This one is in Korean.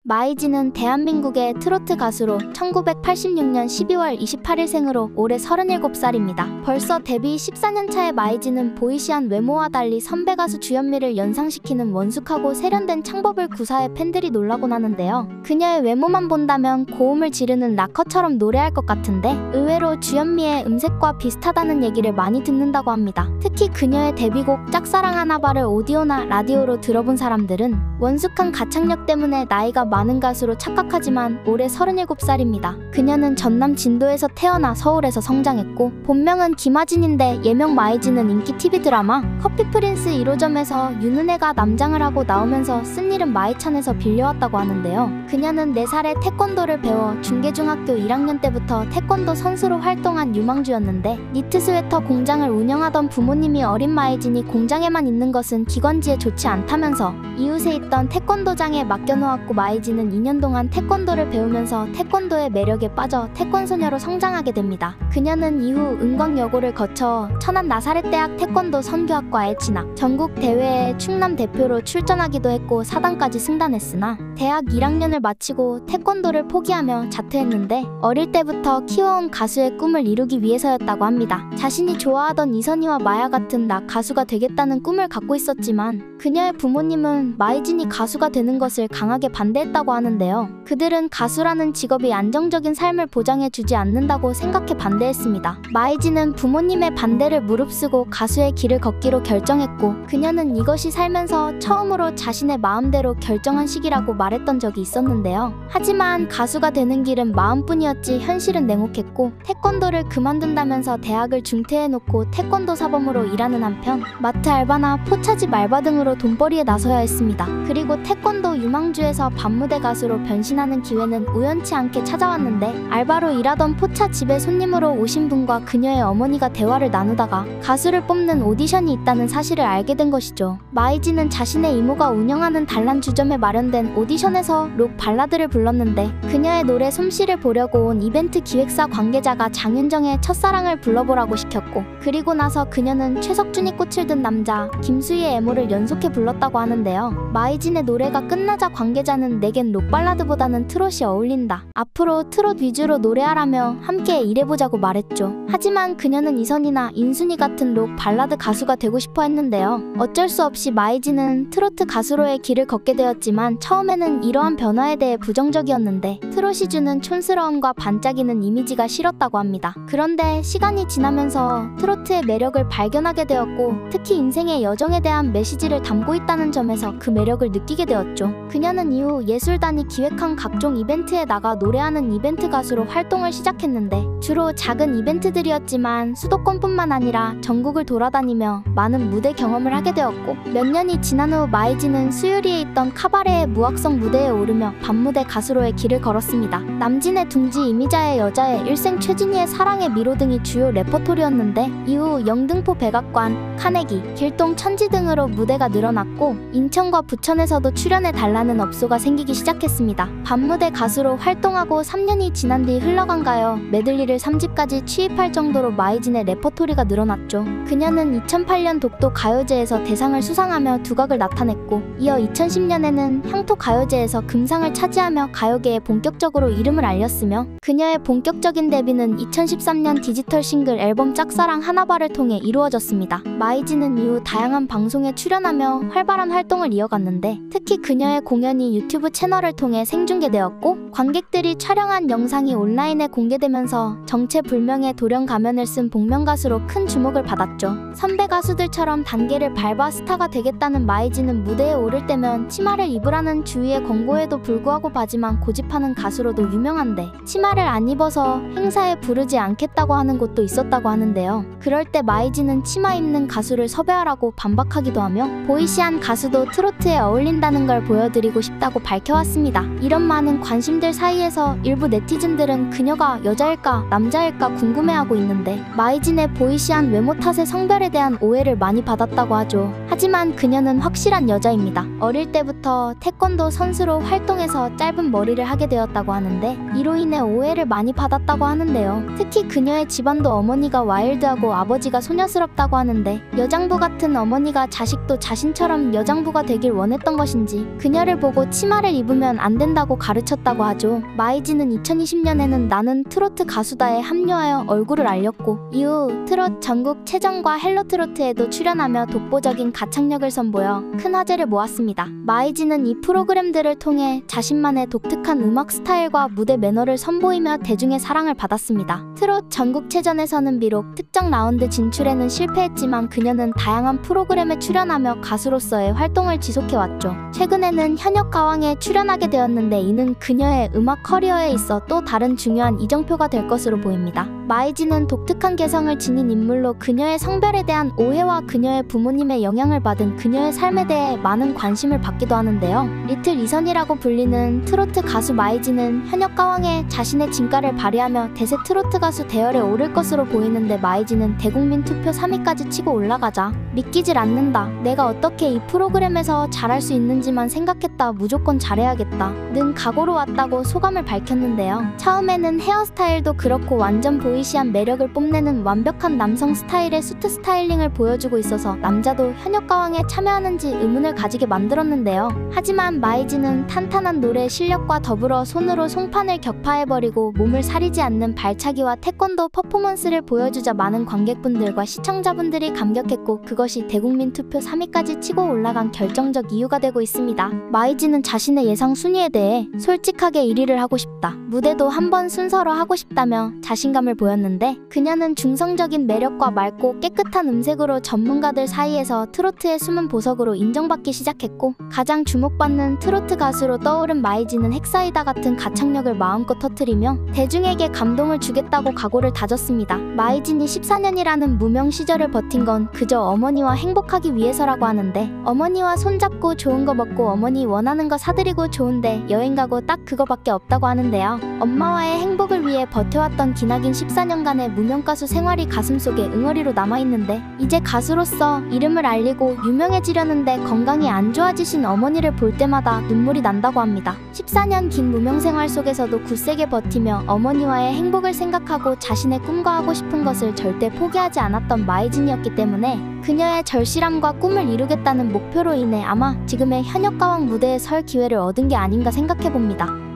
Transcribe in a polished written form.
마이진은 대한민국의 트로트 가수로 1986년 12월 28일생으로 올해 37살입니다. 벌써 데뷔 14년 차의 마이진은 보이시한 외모와 달리 선배 가수 주현미를 연상시키는 원숙하고 세련된 창법을 구사해 팬들이 놀라곤 하는데요. 그녀의 외모만 본다면 고음을 지르는 락커처럼 노래할 것 같은데 의외로 주현미의 음색과 비슷하다는 얘기를 많이 듣는다고 합니다. 특히 그녀의 데뷔곡 짝사랑 하나바를 오디오나 라디오로 들어본 사람들은 원숙한 가창력 때문에 나이가 많은 가수로 착각하지만 올해 37살입니다. 그녀는 전남 진도에서 태어나 서울에서 성장했고 본명은 김하진인데 예명 마이진은 인기 TV 드라마 커피 프린스 1호점에서 윤은혜가 남장을 하고 나오면서 쓴 이름 마이찬에서 빌려왔다고 하는데요. 그녀는 4살에 태권도를 배워 중계중학교 1학년 때부터 태권도 선수로 활동한 유망주였는데 니트 스웨터 공장을 운영하던 부모님이 어린 마이진이 공장에만 있는 것은 기관지에 좋지 않다면서 이웃에 있던 태권도장에 맡겨놓았고 마이진은 2년 동안 태권도를 배우면서 태권도의 매력에 빠져 태권소녀로 성장하게 됩니다. 그녀는 이후 은광여고를 거쳐 천안 나사렛대학 태권도 선교학과에 진학, 전국 대회에 충남 대표로 출전하기도 했고 4단까지 승단했으나 대학 1학년을 마치고 태권도를 포기하며 자퇴했는데 어릴 때부터 키워온 가수의 꿈을 이루기 위해서였다고 합니다. 자신이 좋아하던 이선희와 마야 같은 가수가 되겠다는 꿈을 갖고 있었지만 그녀의 부모님은 마이진이 가수가 되는 것을 강하게 반대했다고 하는데요. 그들은 가수라는 직업이 안정적인 삶을 보장해주지 않는다고 생각해 반대했습니다. 마이진은 부모님의 반대를 무릅쓰고 가수의 길을 걷기로 결정했고 그녀는 이것이 살면서 처음으로 자신의 마음대로 결정한 시기라고 말했던 적이 있었는데요. 하지만 가수가 되는 길은 마음뿐이었지 현실은 냉혹했고 태권도를 그만둔다면서 대학을 중퇴해놓고 태권도 사범으로 일하는 한편 마트 알바나 포차집 알바 등으로 돈벌이에 나서야 했습니다. 그리고 태권도 유망주에서 밤무대 가수로 변신하는 기회는 우연치 않게 찾아왔는데 알바로 일하던 포차집에 손님으로 오신 분과 그녀의 어머니가 대화를 나누다가 가수를 뽑는 오디션이 있다는 사실을 알게 된 것이죠. 마이진은 자신의 이모가 운영하는 단란주점에 마련된 오디션에서 록 발라드를 불렀는데 그녀의 노래 솜씨를 보려고 온 이벤트 기획사 관계자가 장윤정의 첫사랑을 불러보라고 시켰고 그리고 나서 그녀는 최석준이 꽃을 든 남자 김수희의 애모를 연속해 불렀다고 하는데요. 마이진의 노래가 끝나자 관계자는 내겐 록 발라드보다는 트롯이 어울린다. 앞으로 트롯 위주로 노래하라며 함께 일해보자고 말했죠. 하지만 그녀는 이선희나 인순이 같은 록 발라드 가수가 되고 싶어 했는데요. 어쩔 수 없이 마이진은 트로트 가수로의 길을 걷게 되었지만 처음에는 이러한 변화에 대해 부정적이었는데 트롯이 주는 촌스러움과 반짝이는 이미지가 싫었다고 합니다. 그런데 시간이 지나면서 트로트의 매력을 발견하게 되었고 특히 인생의 여정에 대한 메시지를 담고 있다는 점에서 그 매력을 느끼게 되었죠. 그녀는 이후 예술단이 기획한 각종 이벤트에 나가 노래하는 이벤트 가수로 활동을 시작했는데 주로 작은 이벤트들이었지만 수도권뿐만 아니라 전국을 돌아다니며 많은 무대 경험을 하게 되었고 몇 년이 지난 후 마이진은 수유리에 있던 카바레의 무악성 무대에 오르며 밤무대 가수로의 길을 걸었습니다. 남진의 둥지 이미자의 여자의 일생 최진희의 사랑의 미로 등이 주요 레퍼토리였는데 이후 영등포 백악관, 카네기, 길동 천지 등으로 무대가 늘어났고 인천과 부천에서도 출연해 달라는 업소가 생기기 시작했습니다. 밤무대 가수로 활동하고 3년이 지난 뒤 흘러간가요 메들리를 3집까지 취입할 정도로 마이진의 레퍼토리가 늘어났죠. 그녀는 2008년 독도 가요제에서 대상을 수상하며 두각을 나타냈고 이어 2010년에는 향토 가요제에서 금상을 차지하며 가요계에 본격적으로 이름을 알렸으며 그녀의 본격적인 데뷔는 2013년 디지털 싱글 앨범 짝사랑 하나바를 통해 이루어졌습니다. 마이진은 이후 다양한 방송에 출연하며 활발한 활동을 이어갔는데 특히 그녀의 공연이 유튜브 채널을 통해 생중계되었고 관객들이 촬영한 영상이 온라인에 공개되면서 정체불명의 돌연 가면을 쓴 복면 가수로 큰 주목을 받았죠. 선배 가수들처럼 단계를 밟아 스타가 되겠다는 마이진은 무대에 오를 때면 치마를 입으라는 주위의 권고에도 불구하고 바지만 고집하는 가수로도 유명한데 치마를 안 입어서 행사에 부르지 않겠다고 하는 곳도 있었다고 하는데요. 그럴 때 마이진은 치마 입는 가수를 섭외하라고 반박하기도 하며 보이시한 가수도 트로트에 어울린다는 걸 보여드리고 싶다고 밝혀왔습니다. 이런 많은 관심들 사이에서 일부 네티즌들은 그녀가 여자일까 남자일까 궁금해하고 있는데 마이진의 보이시한 외모 탓에 성별에 대한 오해를 많이 받았다고 하죠. 하지만 그녀는 확실한 여자입니다. 어릴 때부터 태권도 선수로 활동해서 짧은 머리를 하게 되었다고 하는데 이로 인해 오해를 많이 받았다고 하는데요. 특히 그녀의 집안도 어머니가 와일드하고 아버지가 소녀스럽다고 하는데 여장부 같은 어머니가 자식도 자신처럼 여장부가 되길 원했던 것인지 그녀를 보고 치마를 입으면 안 된다고 가르쳤다고 하죠. 마이진은 2020년에는 나는 트로트 가수다에 합류하여 얼굴을 알렸고 이후 트롯 전국체전과 헬로트로트에도 출연하며 독보적인 가창력을 선보여 큰 화제를 모았습니다. 마이진은 이 프로그램들을 통해 자신만의 독특한 음악 스타일과 무대 매너를 선보이며 대중의 사랑을 받았습니다. 트롯 전국체전에서는 비록 특정 라운드 진출에는 실패했지만 그녀는 다양한 프로그램에 출연하며 가수로서의 활동을 지속해왔죠. 최근에는 현역가왕에 출연하게 되었는데 이는 그녀의 음악 커리어에 있어 또 다른 중요한 이정표가 될 것으로 보입니다. 마이진은 독특한 개성을 지닌 인물로 그녀의 성별에 대한 오해와 그녀의 부모님의 영향을 받은 그녀의 삶에 대해 많은 관심을 받기도 하는데요. 리틀 이선이라고 불리는 트로트 가수 마이진은 현역가왕에 자신의 진가를 발휘하며 대세 트로트 가수 대열에 오를 것으로 보이는데 마이진은 대국민 투표 3위까지 치고 올라가자 믿기질 않는다. 내가 어떻게 이 프로그램에서 잘할 수 있는지만 생각했다. 무조건 잘해야겠다. 는 각오로 왔다고 소감을 밝혔는데요. 처음에는 헤어스타일도 그렇고 완전 보이시한 매력을 뽐내는 완벽한 남성 스타일의 수트 스타일링을 보여주고 있어서 남자도 현역가왕에 참여하는지 의문을 가지게 만들었는데요. 하지만 마이진은 탄탄한 노래 실력과 더불어 손으로 송판을 격파해버리고 몸을 사리지 않는 발차기와 태권도 퍼포먼스를 보여주자 많은 관객분들과 시청자분들이 감격했고 그것이 대국민 투표 3위까지 치고 올라간 결정적 이유가 되고 있습니다. 마이진은 자신의 예상 순위에 대해 솔직하게 1위를 하고 싶다. 무대도 한번 순서로 하고 싶다며 자신감을 보였는데 그녀는 중성적인 매력과 맑고 깨끗한 음색으로 전문가들 사이에서 트로트의 숨은 보석으로 인정받기 시작했고 가장 주목받는 트로트 가수로 떠오른 마이진은 헥사이다 같은 가창력을 마음껏 터뜨리며 대중에게 감동을 주겠다고 각오를 다졌습니다. 마이진이 14년이라는 무명 시절을 버틴 건 그저 어머니와 행복하기 위해서라고 하는데 어머니와 손잡고 좋은 거 먹고 어머니 원하는 거 사드리고 좋은데 여행 가고 딱 그거밖에 없다고 하는데요. 엄마와의 행복을 위해 버텨왔던 기나긴 14년간의 무명 가수 생활이 가슴속에 응어리로 남아있는데 이제 가수로서 이름을 알리고 유명해지려는데 건강이 안 좋아지신 어머니를 볼 때마다 눈물이 난다고 합니다. 14년 긴 무명 생활 속에서도 굳세게 버티며 어머니와의 행복을 생각하고 자신의 꿈과 하고 싶은 것을 절대 포기하지 않았던 마이진이었기 때문에 그녀의 절실함과 꿈을 이루겠다는 목표로 인해 아마 지금의 현역가왕 무대에 설 기회를 얻은 게 아닌가 생각해봅니다.